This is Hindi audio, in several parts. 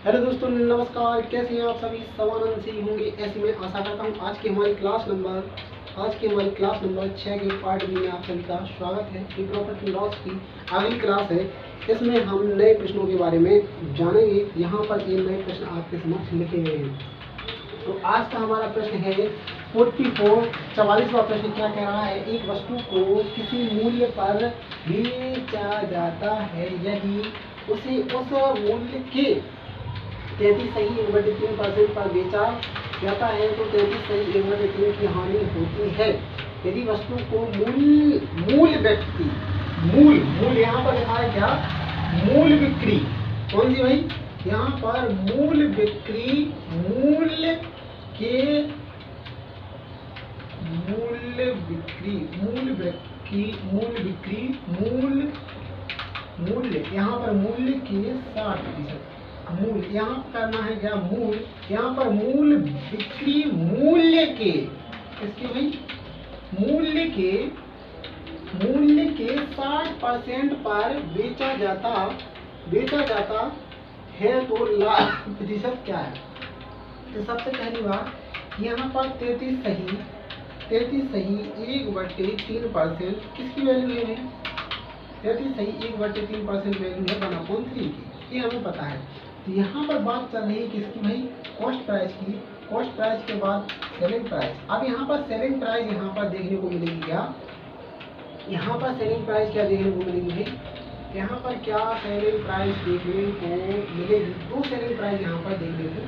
हेलो दोस्तों, नमस्कार। कैसे हैं आप सभी? समानंद से ही होंगे ऐसी मैं आशा करता हूँ। आज की हमारी क्लास नंबर 6 के पार्ट बी में आप सभी का स्वागत है। ये प्रॉपर्टी लॉस की अगली क्लास है। इसमें हम नए प्रश्नों के बारे में जानेंगे। यहाँ पर ये नए प्रश्न आपके समक्ष लिखे गए हैं। तो आज का हमारा प्रश्न है 44वां प्रश्न। क्या कह रहा है? एक वस्तु को किसी मूल्य पर बेचा जाता है, यदि उसे उस मूल्य के 33.3% पर बेचा जाता है तो 33.3 की हानि होती है। यदि वस्तु को मूल यहाँ पर लिखा है क्या? मूल बिक्री। कौन सी भाई? यहाँ पर मूल बिक्री मूल्य यहाँ पर मूल्य के 60%। मूल यहाँ करना है क्या? मूल यहाँ पर मूल बिक्री मूल्य के इसके भाई मूल्य के 60% पर बेचा जाता है तो लाभ प्रतिशत क्या है? तो सबसे पहली बात, यहाँ पर 33 सही 1/3% किसकी वैल्यू है? 33 सही 1/3% वैल्यू है 1/3 की। ये हमें पता है। तो यहाँ पर बात चल रही है किसकी भाई? कॉस्ट प्राइस की। कॉस्ट प्राइस के बाद सेलिंग प्राइस। अब यहाँ पर सेलिंग प्राइस यहाँ पर देखने को मिलेगी क्या? यहाँ पर सेलिंग प्राइस क्या देखने को मिलेगी भाई? यहाँ पर क्या सेलिंग प्राइस देखने को मिलेगी? दो सेलिंग प्राइस यहाँ पर देखने को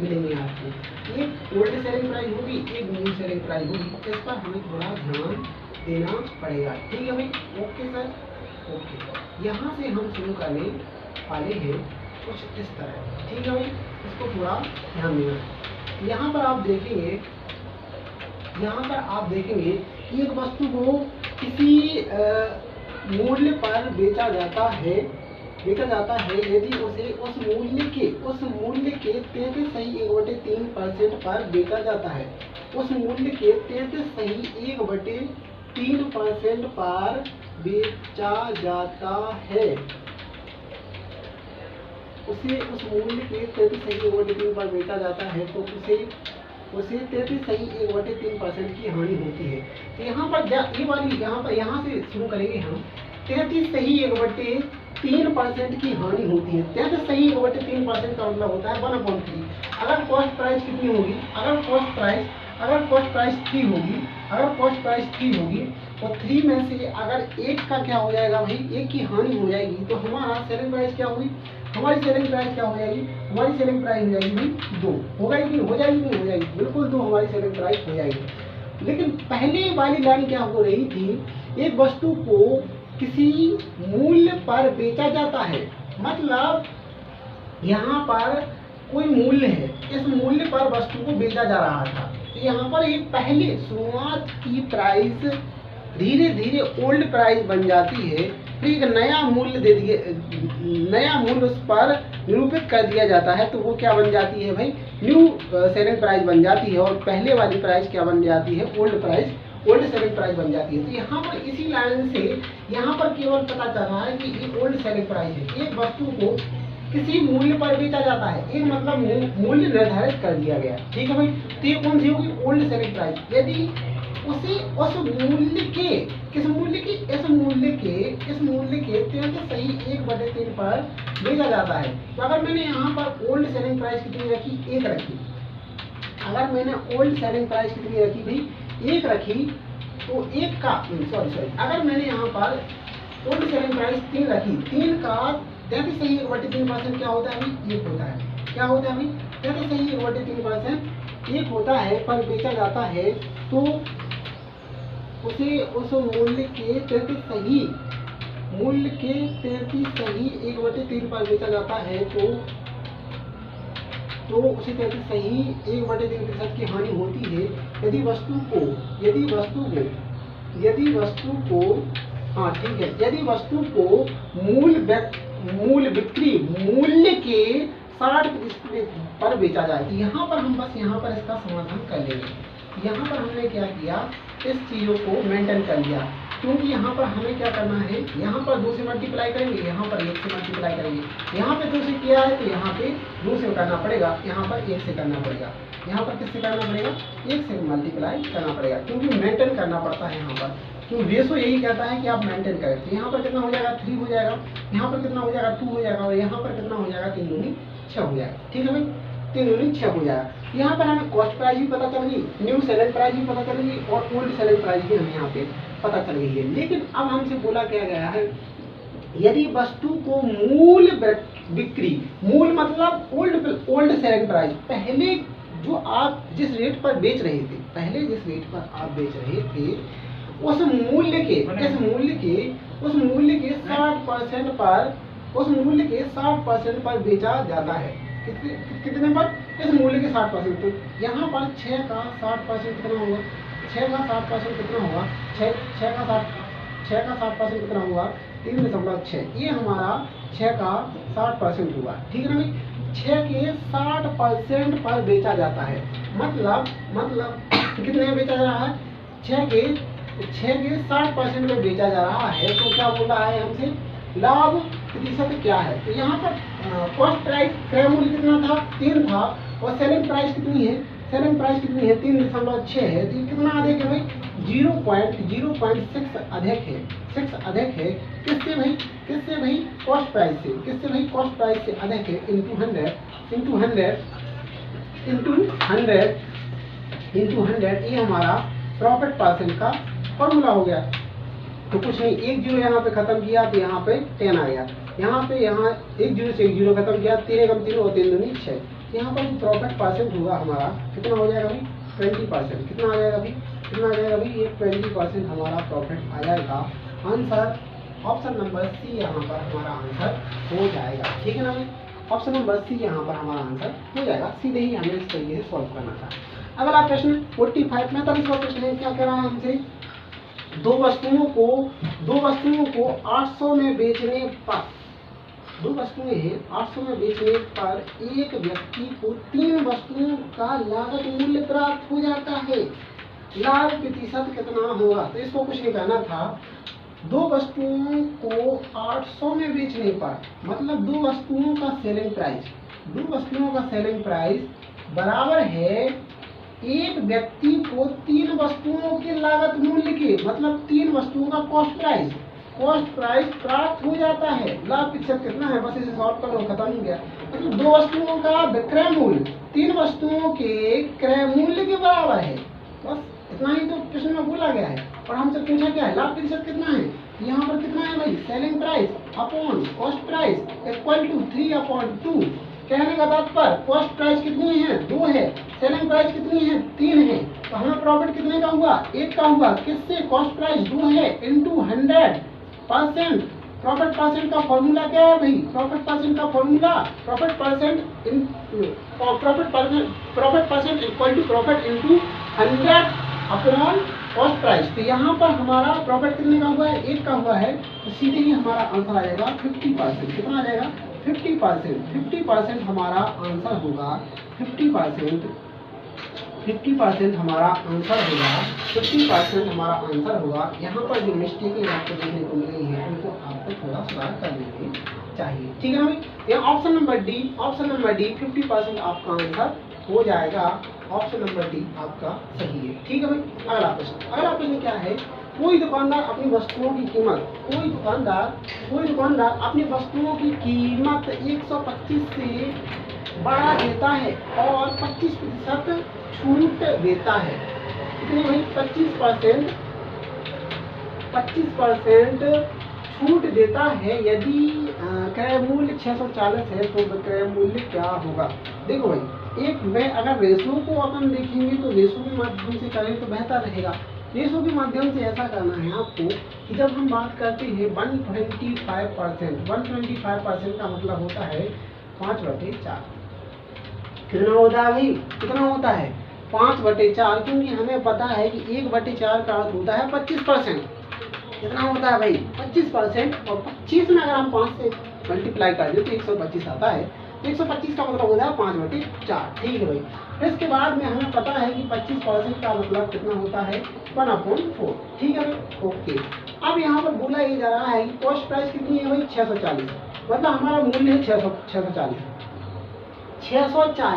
मिलेंगे आपको। एक ओल्ड सेलिंग प्राइस होगी, एक न्यू सेलिंग प्राइस होगी। इस पर हमें थोड़ा ध्यान देना पड़ेगा। ठीक है भाई? Okay sir, okay. यहाँ से हम शुरू करने वाले हैं कुछ इस तरह। ठीक है भाई? इसको थोड़ा ध्यान देना। यहाँ पर आप देखेंगे कि एक वस्तु को किसी मूल्य पर बेचा जाता है, यदि उसे उस मूल्य के 33.3% पर बेचा जाता है। उस मूल्य के 33.3% पर बेचा जाता है। उसे उस मूल्य के 33.3 पर बेचा जाता है तो उसे 33.3% की हानि होती है। तो यहाँ पर यहाँ से शुरू करेंगे हम। 33.3% की हानि होती है। 33.3% का मतलब होता है 1/3। अगर कॉस्ट प्राइस कितनी होगी? अगर कॉस्ट प्राइस 3 होगी तो 3 में से अगर एक का क्या हो जाएगा भाई? एक की हानि हो जाएगी तो हमारा सेलिंग प्राइस क्या होगी? हमारी सेलिंग प्राइस क्या हो जाएगी? हमारी सेलिंग प्राइस हो जाएगी भाई 2। हो जाएगी? हो जाएगी बिल्कुल 2 हमारी सेलिंग प्राइस हो जाएगी। लेकिन पहले वाली लाइन क्या हो रही थी? एक वस्तु को किसी मूल्य पर बेचा जाता है, मतलब यहाँ पर कोई मूल्य है, इस मूल्य पर वस्तु को बेचा जा रहा था। तो यहाँ पर एक पहले शुरुआत की प्राइस धीरे धीरे ओल्ड प्राइस बन जाती है, फिर एक नया मूल्य उस पर निरूपित कर दिया जाता है। तो वो क्या बन जाती है भाई? न्यू सेलिंग प्राइस बन जाती है। और पहले वाली प्राइस क्या बन जाती है? ओल्ड सेलिंग प्राइस बन जाती है। तो यहाँ पर इसी लाइन से यहाँ पर केवल पता चल रहा है कि ये ओल्ड सेलिंग प्राइस है। एक वस्तु को किसी मूल्य पर बेचा जाता है, एक मतलब मूल्य निर्धारित कर दिया गया। ठीक है भाई? तो ये कौन सी होगी? Old selling price. यदि उसे उस मूल्य के इस मूल्य के 33.3 पर बेचा जाता है। तो अगर मैंने यहाँ पर ओल्ड सेलिंग प्राइस कितनी रखी? 1 रखी। अगर मैंने ओल्ड सेलिंग प्राइस कितनी रखी भाई? 1 रखी तो अगर मैंने यहाँ पर ओल्ड सेलिंग प्राइस 3 रखी, 3 का 33.3% क्या होता है भाई? 1 होता है। क्या होता है भाई? 33.3% 1 होता है पर बेचा जाता है। तो उसे उस मूल्य के 33 सही 1/3 पर बेचा जाता है तो उसे 33 सही 1/3% की हानि होती है। यदि वस्तु को मूल बिक्री मूल्य के 60% पर बेचा जाए। तो यहाँ पर इसका समाधान कर लेंगे। यहाँ पर हमने क्या किया? इस चीजों को मेंटेन कर लिया, क्योंकि यहाँ पर हमें क्या करना है? यहाँ पर 2 से मल्टीप्लाई करेंगे, यहाँ पर 1 से मल्टीप्लाई मल्टीप्लाई करेंगे। यहाँ पे 2 से किया है तो यहाँ पे 2 से करना पड़ेगा, यहाँ पर 1 से करना पड़ेगा। यहाँ पर किससे करना पड़ेगा? 1 से मल्टीप्लाई करना पड़ेगा, क्योंकि मेंटेन करना पड़ता है यहाँ पर, क्योंकि रेशो यही कहता है कि आप मेंटेन करें। तो यहाँ पर कितना हो जाएगा? 3 हो जाएगा, यहाँ पर कितना हो जाएगा? 2 हो जाएगा, और यहाँ पर कितना हो जाएगा? 3 दूनी 6 हो जाएगा। ठीक है भाई, 3 दूनी 6 हो जाएगा। यहाँ पर हमें कॉस्ट प्राइस भी पता चल गई, न्यू सेलिंग प्राइस भी पता चल गई, और ओल्ड सेलिंग प्राइस भी हमें यहाँ पे पता चल गई है। लेकिन अब हमसे बोला क्या गया है, यदि वस्तु को मूल बिक्री, मूल मतलब ओल्ड सेलिंग प्राइस, पहले जो आप जिस रेट पर बेच रहे थे, पहले जिस रेट पर आप बेच रहे थे, उस मूल्य के 60% पर बेचा जाता है। कितने पर? इस मूल्य के 60%। तो यहाँ पर 6 का 60% कितना होगा? 6 का 60% कितना होगा? 6 का 60% कितना होगा? 3.6। ये हमारा 6 का 60% हुआ। ठीक है ना भाई, 6 के 60% पर बेचा जाता है। मतलब कितने में बेचा जा रहा है? 6 के 60% में बेचा जा रहा है। तो क्या बोल रहा है हमसे? लाभ प्रतिशत क्या है? तो यहाँ पर कॉस्ट प्राइस क्रय मूल्य कितना था? 3 था, और सेलिंग प्राइस कितनी है? सेलिंग प्राइस कितनी है? 3.6 है। तो ये कितना अधिक है भाई? 0.6 अधिक है, 6 अधिक है। किससे भाई? कॉस्ट प्राइस से। किससे भाई? कॉस्ट प्राइस से अधिक है, इंटू 100 ये हमारा प्रॉफिट परसेंट का फॉर्मूला हो गया। तो कुछ नहीं, 1 0 यहाँ पे खत्म किया तो यहाँ पे 10 आ गया। यहाँ 1 0 से 1 0 खत्म किया, 3 कम 3 और 3 दूनी 6। यहाँ पर जो प्रॉफिट परसेंट होगा हमारा कितना हो जाएगा भाई? 20%। कितना आ जाएगा भाई? ये 20% हमारा प्रॉफिट आ जाएगा। आंसर ऑप्शन नंबर सी यहाँ पर हमारा आंसर हो जाएगा। ठीक है ना भाई, ऑप्शन नंबर सी यहाँ पर हमारा आंसर हो जाएगा। सीधे ही हमें इस तरीके से सॉल्व करना था। अगला प्रश्न 45 में 45वां प्रश्न है। क्या कह रहा है हमसे? दो वस्तुओं को 800 में बेचने पर, 2 वस्तुएं हैं 800 में बेचने पर एक व्यक्ति को 3 वस्तुओं का लागत मूल्य प्राप्त हो जाता है। लाभ प्रतिशत कितना होगा? तो इसको कुछ नहीं करना था। 2 वस्तुओं को 800 में बेचने पर, मतलब 2 वस्तुओं का सेलिंग प्राइस बराबर है एक व्यक्ति को 3 वस्तुओं के लागत मूल्य के, मतलब 3 वस्तुओं का कॉस्ट प्राइस प्राप्त हो जाता है। लाभ प्रतिशत कितना है? बस इसे सॉल्व कर लो, खत्म हो गया। मतलब 2 वस्तुओं का विक्रय मूल्य 3 वस्तुओं के क्रय मूल्य के बराबर है। बस इतना ही तो प्रश्न में बोला गया है। और हमसे पूछा क्या है? लाभ प्रतिशत कितना है? यहाँ पर कितना है भाई? Selling price upon cost price equal to 3/2। कहने का तात्पर्य कॉस्ट प्राइस कितनी है? 2 है। सेलिंग प्राइस कितनी है? 3 है। तो हमें प्रॉफिट कितने का हुआ? 1 का हुआ। किससे? कॉस्ट प्राइस 2 है इंटू 100%। प्रॉफिट परसेंट का फॉर्मूला क्या है भाई? Profit percent equal to profit into 100 upon cost price. तो यहाँ पर हमारा प्रॉफिट कितने का हुआ है? 1 का हुआ है। तो सीधे ही हमारा आंसर आ जाएगा 50%। कितना आ जाएगा? 50% हमारा आंसर होगा। 50% हमारा आंसर होगा। यहाँ पर जो मिस्टेकें आपको देखने को मिल रही है उनको आपको थोड़ा सुधार कर लेनी चाहिए। ठीक है ना भाई, यहाँ ऑप्शन नंबर डी 50% आपका आंसर हो जाएगा। ऑप्शन नंबर डी आपका सही है। ठीक है भाई, अगला प्रश्न क्या है? कोई दुकानदार अपनी वस्तुओं की कीमत 125 से बढ़ा देता है और 25% छूट देता है। कितने भाई? 25% छूट देता है। यदि क्रय मूल्य 640 है तो विक्रय मूल्य क्या होगा? देखो भाई, मैं अगर रेशो को अपन देखेंगे तो रेशो के माध्यम से करें तो बेहतर रहेगा। रेशो के माध्यम से ऐसा करना है आपको कि जब हम बात करते हैं 125% का मतलब होता है 5/4। कितना होता है भाई? 5/4, क्योंकि हमें पता है कि 1/4 का अर्थ होता है 25%। कितना होता है भाई? 25%। और 25 में अगर हम 5 से मल्टीप्लाई कर दें तो 125 आता है। 125 का मतलब होता है 5/4। ठीक है भाई। फिर इसके बाद में हमें पता है कि 25% का मतलब कितना होता है? 1/4। ठीक है भाई, ओके। अब यहाँ पर बोला ये जा रहा है कि कॉस्ट प्राइस कितनी है भाई? 640। मतलब हमारा मूल्य है 640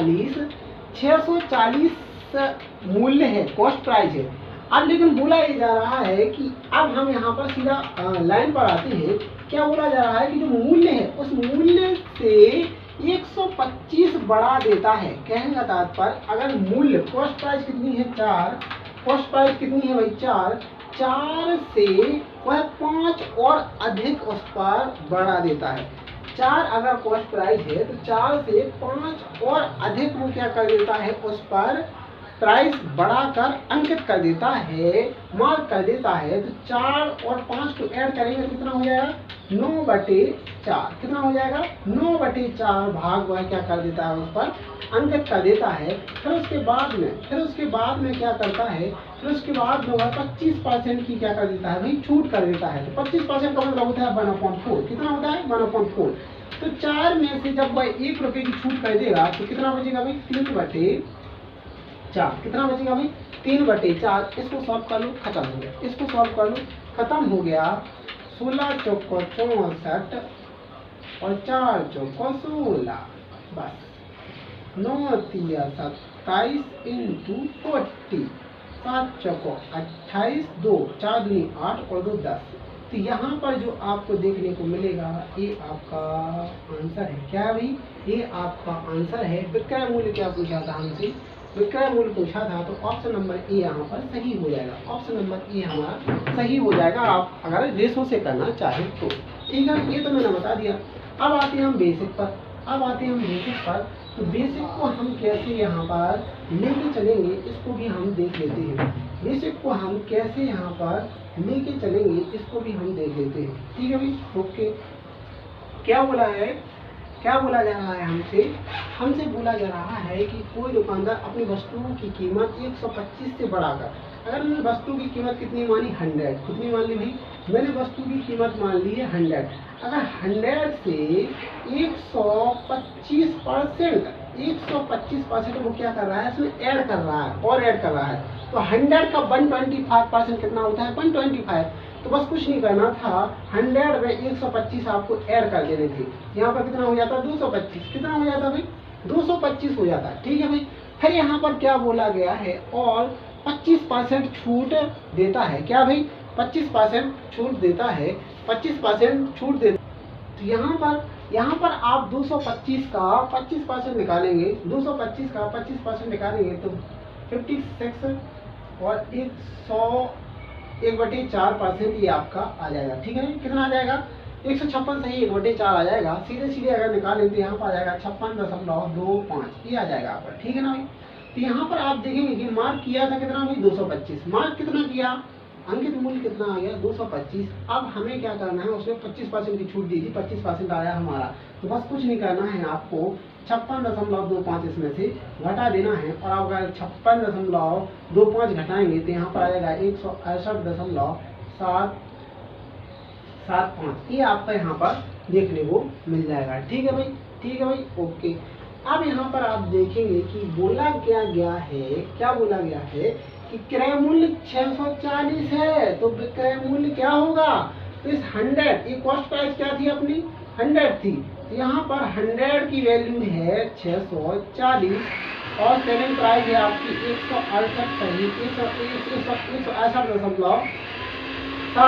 मूल्य है, कॉस्ट प्राइस है। अब लेकिन बोला ये जा रहा है कि अब हम यहाँ पर सीधा लाइन पर आते हैं। क्या बोला जा रहा है कि जो मूल्य है उस मूल्य से 125 बढ़ा देता है। कहने का तात्पर्य, अगर मूल्य कॉस्ट प्राइस कितनी है 4, कॉस्ट प्राइस कितनी है भाई 4 से वह 5 और अधिक उस पर बढ़ा देता है। 4 अगर कॉस्ट प्राइस है तो 4 से 5 और अधिक वो क्या कर देता है, उस पर प्राइस बढ़ाकर अंकित कर देता है, मार्क कर देता है। तो 4 और 5 को ऐड करेंगे तो कितना हो जाएगा 9/4। कितना हो जाएगा 9/4 भाग वह क्या कर देता है, उस पर अंकित कर देता है। फिर उसके बाद में क्या करता है, फिर उसके बाद में वह 25% की क्या कर देता है भाई, छूट कर देता है। तो 25% का मतलब होता है 1/4। कितना होता है 1/4। तो 4 में से जब वह 1 रुपये की छूट कर देगा तो कितना बचेगा भाई 3/4। कितना बचेगा भाई 3/4। इसको सॉल्व कर लो, खत्म हो गया। इसको सॉल्व कर लो, खत्म हो गया। 16 चौको 64 और 4 चौको 16, बस 9 तिया 27 इंटू 40, 7 चौको 28, 2 4 दूनी 8 और 2 10। तो यहाँ पर जो आपको देखने को मिलेगा ये आपका आंसर है। क्या भाई, ये आपका आंसर है। विक्रय मूल्य क्या पूछा था हमसे, विक्रय मूल्य पूछा था, तो ऑप्शन नंबर ए यहाँ पर सही हो जाएगा। ऑप्शन नंबर ए हमारा सही हो जाएगा, आप अगर रेशो से करना चाहें तो। ठीक है, ये तो मैंने बता दिया। अब आते हैं हम बेसिक पर। तो बेसिक को हम कैसे यहाँ पर लेके चलेंगे, इसको भी हम देख लेते हैं। बेसिक को हम कैसे यहाँ पर लेके चलेंगे, इसको भी हम देख लेते हैं। ठीक है भाई, ओके। क्या बोला जा रहा है हमसे बोला जा रहा है कि कोई दुकानदार अपनी वस्तुओं की कीमत 125 से बढ़ाकर, अगर मैंने वस्तु की कीमत कितनी मानी 100, कितनी मान ली भाई, मैंने वस्तु की कीमत मान ली है 100। अगर 100 से 125% वो क्या कर रहा है, इसमें ऐड कर रहा है। तो 100 का 125% कितना होता है 125। तो बस कुछ नहीं करना था, 100 में 125 आपको ऐड कर देने थे। यहाँ पर कितना हो जाता 225। कितना हो जाता भाई 225 हो जाता है। ठीक है भाई। फिर यहाँ पर क्या बोला गया है, और 25% छूट देता है। क्या भाई 25% छूट देता है, 25% छूट देता। तो यहाँ पर आप 225 का 25% निकालेंगे, 225 का 25% निकालेंगे तो 56 और 1/4% ये आपका आ जाएगा। ठीक है, कितना आ जाएगा 156 सही 1/4 आ जाएगा। सीधे अगर निकालें तो यहाँ पर आ जाएगा 56.25, ये आ जाएगा आपका। ठीक है ना भाई। तो यहाँ पर आप देखेंगे कि मार्क किया था कितना भाई 225, मार्क कितना किया, अंकित मूल्य कितना आ गया 225। अब हमें क्या करना है, उसमें 25% की छूट दी थी, 25% आया हमारा। तो बस कुछ नहीं करना है, आपको 56.25 इसमें से घटा देना है। और आप अगर 56.25 घटाएंगे तो यहाँ पर आ जाएगा 168.775। ये आपका यहाँ पर देखने को मिल जाएगा। ठीक है भाई, ओके। अब यहाँ पर आप देखेंगे कि बोला क्या गया है कि क्रय मूल्य 640 है, तो विक्रय मूल्य क्या होगा, तो इस 100, ये कॉस्ट प्राइस क्या थी अपनी 100 थी, तो यहाँ पर 100 की वैल्यू है 640 और सेलिंग प्राइस है आपकी 168.75। तो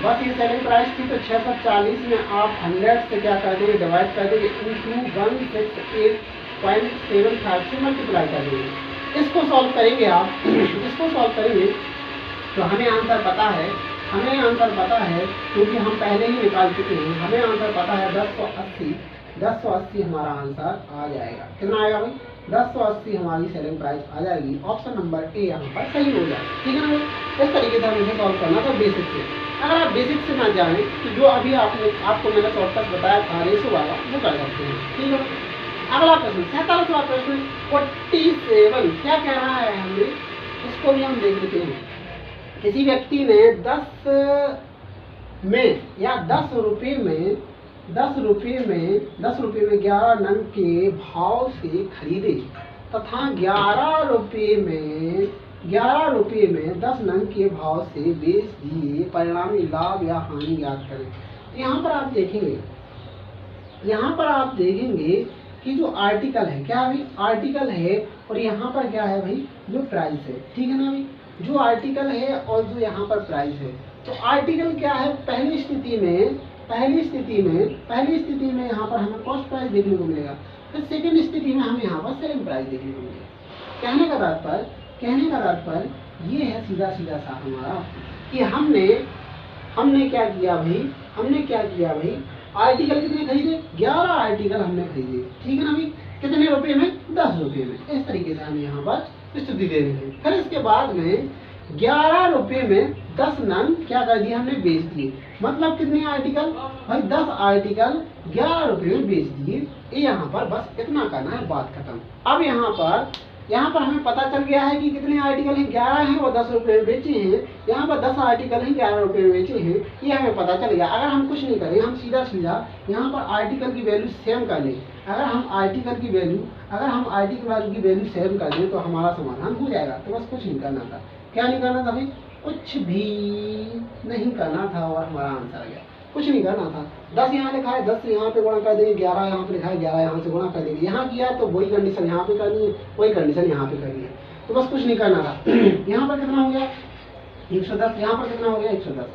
बस ये सेलिंग प्राइस थी। तो 640 में आप 100 से क्या कर देंगे, डिवाइड कर देंगे, इंटू 168.75 से मल्टीप्लाई कर देंगे। इसको सॉल्व करेंगे आप, तो हमें आंसर पता है, क्योंकि हम पहले ही निकाल चुके हैं। हमें आंसर पता है 1080 हमारा आंसर आ जाएगा। कितना आएगा भाई 1080 हमारी सेलिंग प्राइस आ जाएगी। ऑप्शन नंबर ए यहाँ पर सही हो जाएगा। ठीक है ना भाई, इस तरीके से हमें सॉल्व करना था बेसिक से। अगर आप बेसिक से ना जाने तो जो अभी आपको मैंने शॉर्टकट बताया था रेशो वाला, वो कर सकते हैं। ठीक है। अगला प्रश्न 47वां प्रश्न 47 क्या कह रहा है हमें, इसको भी हम देख लेते हैं। किसी व्यक्ति ने 10 रुपए में 11 नंग के भाव से खरीदे तथा 11 रुपए में 10 नंग के भाव से बेच दिए, परिणामी लाभ या हानि ज्ञात करें। तो यहाँ पर आप देखेंगे यहाँ पर आप देखेंगे कि जो आर्टिकल है, क्या है भाई, आर्टिकल है, और यहाँ पर क्या है भाई, जो प्राइस है, ठीक है ना भाई, जो आर्टिकल है और जो यहाँ पर प्राइस है। तो आर्टिकल क्या है, पहली स्थिति में यहाँ पर हमें कॉस्ट प्राइस देखने को मिलेगा, फिर सेकंड स्थिति में हमें यहाँ पर सेलिंग प्राइस देखने को मिलेगा। कहने का तात्पर्य ये है सीधा सा हमारा कि हमने क्या किया भाई, आर्टिकल कितने खरीदे, 11 आर्टिकल हमने खरीदे, ठीक है ना भाई, कितने रुपए में, 10 रुपए में। इस तरीके से हम यहाँ पर स्थिति दे रहे हैं। फिर इसके बाद में 11 रुपए में 10 नंग क्या कर दिए, हमने बेच दिए। मतलब कितने आर्टिकल भाई, 10 आर्टिकल 11 रुपए में बेच दिए। यहाँ पर बस इतना करना है, बात खत्म। अब यहाँ पर हमें पता चल गया है कि कितने आर्टिकल हैं, 11 हैं और 10 रुपए में बेचे हैं। यहाँ पर 10 आर्टिकल हैं, 11 रुपए में बेचे हैं, ये हमें पता चल गया। अगर हम कुछ नहीं करें, हम सीधा यहाँ पर आर्टिकल की वैल्यू सेम कर लें, अगर हम आर्टिकल की वैल्यू सेम कर दें तो हमारा समाधान हो जाएगा। तो बस कुछ नहीं करना था। क्या नहीं करना था भाई, कुछ भी नहीं करना था और हमारा आंसर आ गया। कुछ नहीं करना था, 10 यहाँ लिखा है, 10 से यहाँ पे गुणा कर देंगे, 11 यहाँ पे लिखा है, 11 यहाँ से गुणा कर देंगे। यहाँ किया तो वही कंडीशन यहाँ पे करनी है, वही कंडीशन यहाँ पे करनी है। तो बस कुछ नहीं करना था। यहाँ पर कितना हो गया 110, यहाँ पर कितना हो गया 110,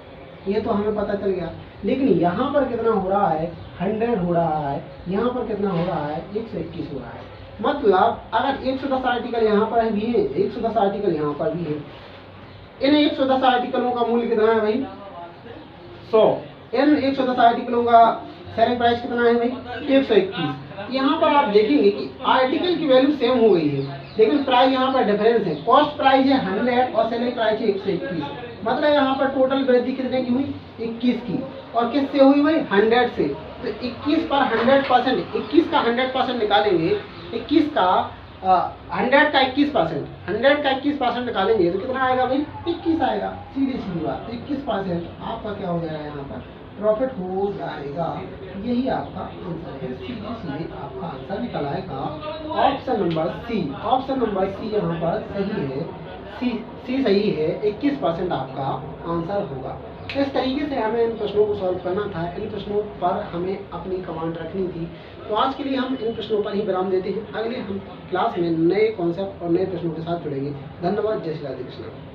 ये तो हमें पता चल गया। लेकिन यहाँ पर कितना हो रहा है, 100 हो रहा है, यहाँ पर कितना हो रहा है, 121 हो रहा है। मतलब अगर 110 आर्टिकल यहाँ पर भी है, 110 आर्टिकल यहाँ पर भी है, इन 110 आर्टिकलों का मूल्य कितना है भाई, 100। इन 110 आर्टिकलों का सेलिंग प्राइस कितना है भाई, 121। यहाँ पर आप देखेंगे कि आर्टिकल की वैल्यू सेम हो गई है, लेकिन प्राइस यहाँ पर डिफरेंस है। कॉस्ट प्राइस है 100 और सेलिंग प्राइस है 121। मतलब यहाँ पर टोटल वृद्धि कितने की हुई, 21 की। और किससे हुई भाई, 100 से। तो 21 पर 100%, 21 का 100% निकालेंगे, 21 का 100 का 21% निकालेंगे तो कितना आएगा भाई, 21 आएगा। सीधी बात, 21% आपका क्या हो जाएगा, यहाँ पर प्रॉफिट हो जाएगा। यही आपका आंसर है, सीधे आपका आंसर निकल आएगा। ऑप्शन नंबर सी यहाँ पर सही है, सी सही है, 21% आपका आंसर होगा। इस तरीके से हमें इन प्रश्नों को सॉल्व करना था, इन प्रश्नों पर हमें अपनी कमांड रखनी थी। तो आज के लिए हम इन प्रश्नों पर ही विराम देते हैं। अगले हम क्लास में नए कॉन्सेप्ट और नए प्रश्नों के साथ जुड़ेंगे। धन्यवाद। जय श्री राधे कृष्ण।